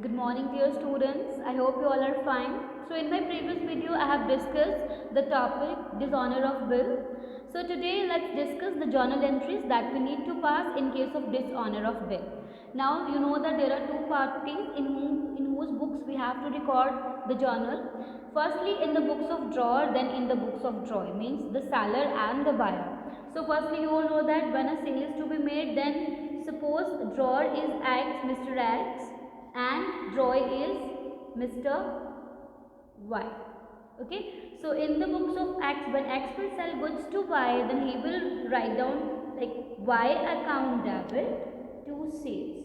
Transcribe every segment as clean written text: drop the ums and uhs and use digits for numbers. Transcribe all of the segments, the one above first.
Good morning dear students. I hope you all are fine. So in my previous video I have discussed the topic dishonor of will. So today let's discuss the journal entries that we need to pass in case of dishonor of will. Now you know that there are two parties in whose books we have to record the journal. Firstly in the books of drawer, then in the books of draw, means the seller and the buyer. So firstly you all know that when a sale is to be made, then suppose drawer is X, Mr. X, and draw is Mr. Y. Okay. So in the books of X, when X will sell goods to Y, then he will write down like Y account debit to sales.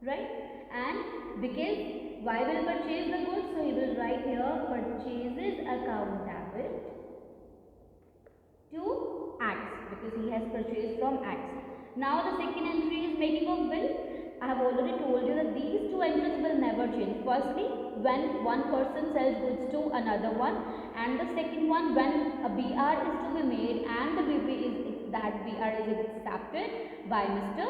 Right? And because Y will purchase the goods, so he will write here purchases account debit to X because he has purchased from X. Now the second entry is making of bill. I have already told you that these two entries will never change. Firstly, when one person sells goods to another one, and the second one when a BR is to be made and the BP is that BR is accepted by Mr.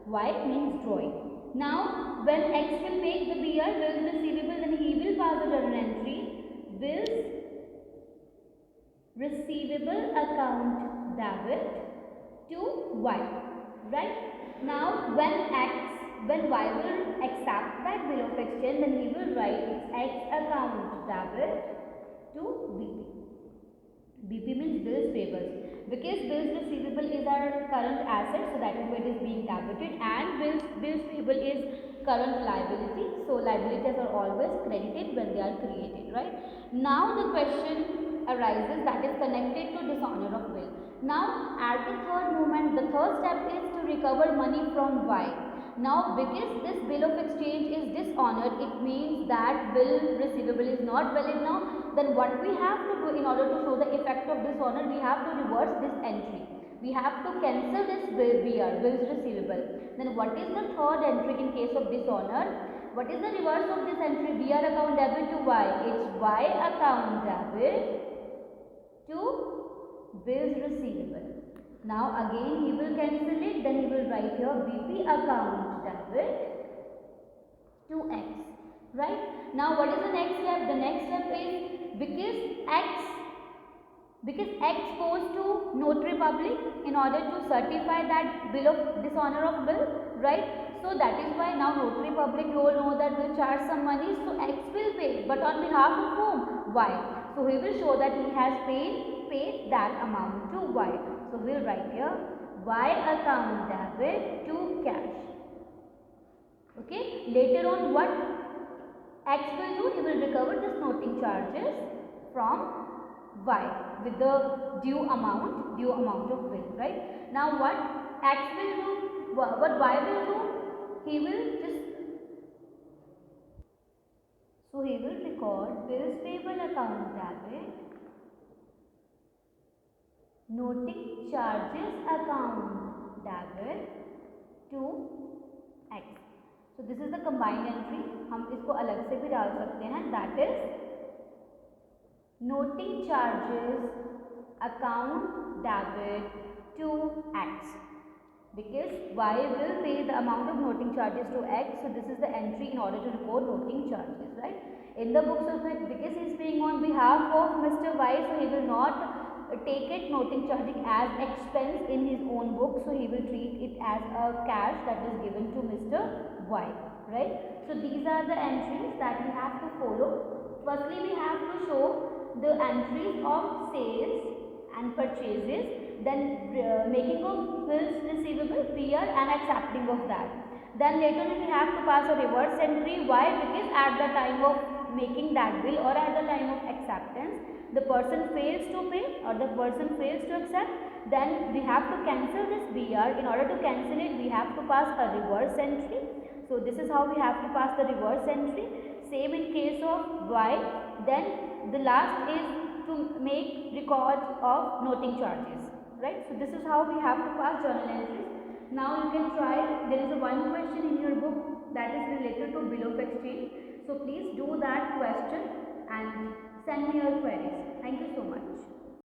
Y, means drawing. Now when X will make the BR bills receivable, then he will pass the journal entry bills receivable account debit to Y. Right? Now when Y will accept that bill of exchange, then he will write X account debit to BP. BP means bills payable. Because bills receivable is our current asset, so that is why it is being debited, and bills payable is current liability. So liabilities are always credited when they are created, right? Now the question arises that is connected to dishonor of will. Now at the third moment, the third step is to recover money from Y. Now because this bill of exchange is dishonored, it means that bill receivable is not valid now. Then what we have to do in order to show the effect of dishonor, we have to reverse this entry. We have to cancel this BR, bills receivable. Then what is the third entry in case of dishonor? What is the reverse of this entry? BR account debit to Y. It's Y account debit to bills receivable. Now again he will cancel it, then he will write here BP account debit to X. Right? Now what is the next step? The next step is because X goes to notary public in order to certify that bill of dishonor of bill, right? So that is why now notary public, you all know that will charge some money, so X will pay, but on behalf of whom? Y. So he will show that he has paid that amount to Y. So we will write here Y account debit to cash. Okay. Later on what X will do? He will recover this noting charges from Y with the due amount of bill, right? Now what X will do? What Y will do? He will record bills payable account debit, noting charges account debit to X. So this is the combined entry. हम इसको अलग से भी डाल सकते हैं. That is noting charges account debit to X, because Y will pay the amount of noting charges to X. So this is the entry in order to record noting charges, right? In the books of it, because he is paying on behalf of Mr. Y, so he will not take it noting charging as expense in his own book, so he will treat it as a cash that is given to Mr. Y, right? So these are the entries that we have to follow. Firstly, we have to show the entries of sales and purchases, then making of bills receivable, BR, and accepting of that. Then later on we have to pass a reverse entry. Why? Because at the time of making that bill or at the time of acceptance, the person fails to pay or the person fails to accept, then we have to cancel this BR. In order to cancel it, we have to pass a reverse entry. So this is how we have to pass the reverse entry. Same in case of Y. Then the last is to make record of noting charges, right? So this is how we have to pass journal entries. Now you can try. There is a one question in your book that is related to bill of exchange. So please do that question and send me your queries. Thank you so much.